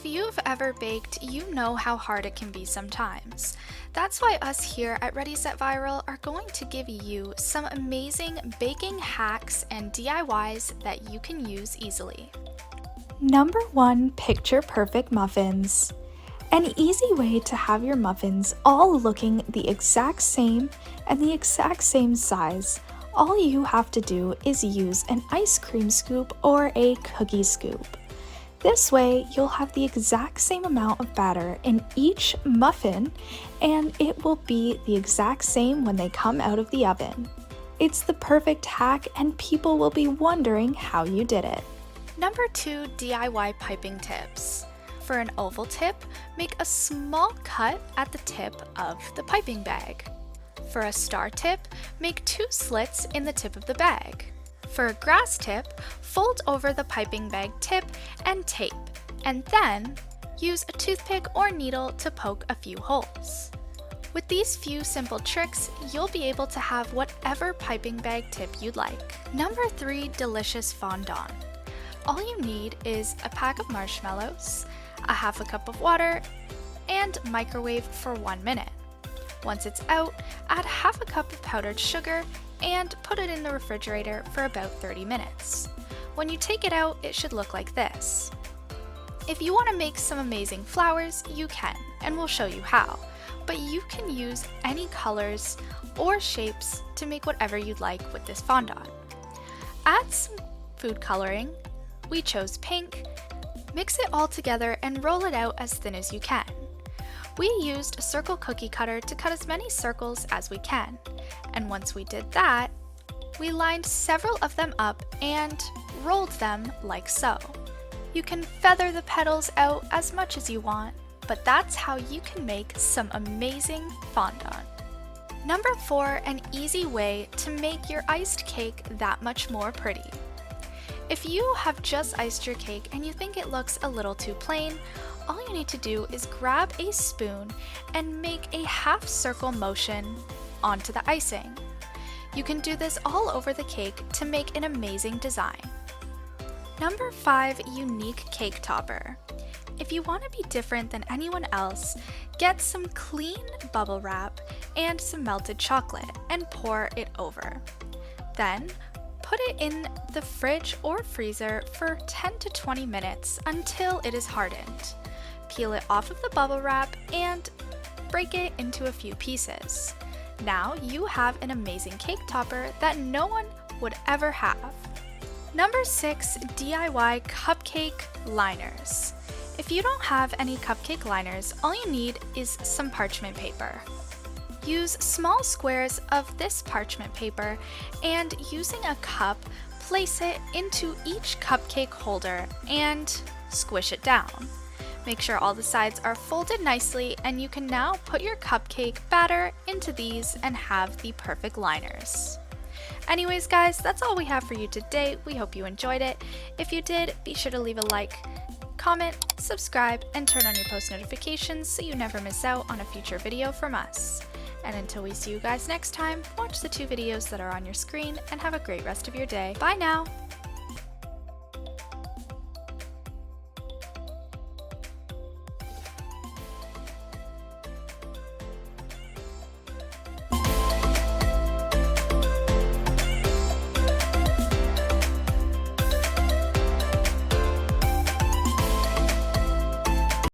you've ever baked, you know how hard it can be sometimes. That's why us here at Ready Set Viral are going to give you some amazing baking hacks and DIYs that you can use easily. Number 1, picture perfect muffins. An easy way to have your muffins all looking the exact same and the exact same size. All you have to do is use an ice cream scoop or a cookie scoop. This way, you'll have the exact same amount of batter in each muffin, and it will be the exact same when they come out of the oven. It's the perfect hack, and people will be wondering how you did it. Number 2, DIY piping tips. For an oval tip, make a small cut at the tip of the piping bag. For a star tip, make 2 slits in the tip of the bag. For a grass tip, fold over the piping bag tip and tape, and then use a toothpick or needle to poke a few holes. With these few simple tricks, you'll be able to have whatever piping bag tip you'd like. Number 3, delicious fondant. All you need is a pack of marshmallows, a half a cup of water, and microwave for 1 minute. Once it's out, add half a cup of powdered sugar and put it in the refrigerator for about 30 minutes. When you take it out, it should look like this. If you want to make some amazing flowers, you can, and we'll show you how. But you can use any colors or shapes to make whatever you'd like with this fondant. Add some food coloring. We chose pink. Mix it all together and roll it out as thin as you can. We used a circle cookie cutter to cut as many circles as we can, and once we did that, we lined several of them up and rolled them like so. You can feather the petals out as much as you want, but that's how you can make some amazing fondant. Number 4, an easy way to make your iced cake that much more pretty. If you have just iced your cake and you think it looks a little too plain, all you need to do is grab a spoon and make a half circle motion onto the icing. You can do this all over the cake to make an amazing design. Number 5, unique cake topper. If you want to be different than anyone else, get some clean bubble wrap and some melted chocolate and pour it over. Then, put it in the fridge or freezer for 10 to 20 minutes until it is hardened. Peel it off of the bubble wrap and break it into a few pieces. Now you have an amazing cake topper that no one would ever have. Number 6, DIY cupcake liners. If you don't have any cupcake liners, all you need is some parchment paper. Use small squares of this parchment paper and using a cup, place it into each cupcake holder and squish it down. Make sure all the sides are folded nicely and you can now put your cupcake batter into these and have the perfect liners. Anyways guys, that's all we have for you today. We hope you enjoyed it. If you did, be sure to leave a like, comment, subscribe, and turn on your post notifications so you never miss out on a future video from us. And until we see you guys next time, watch the 2 videos that are on your screen and have a great rest of your day. Bye now!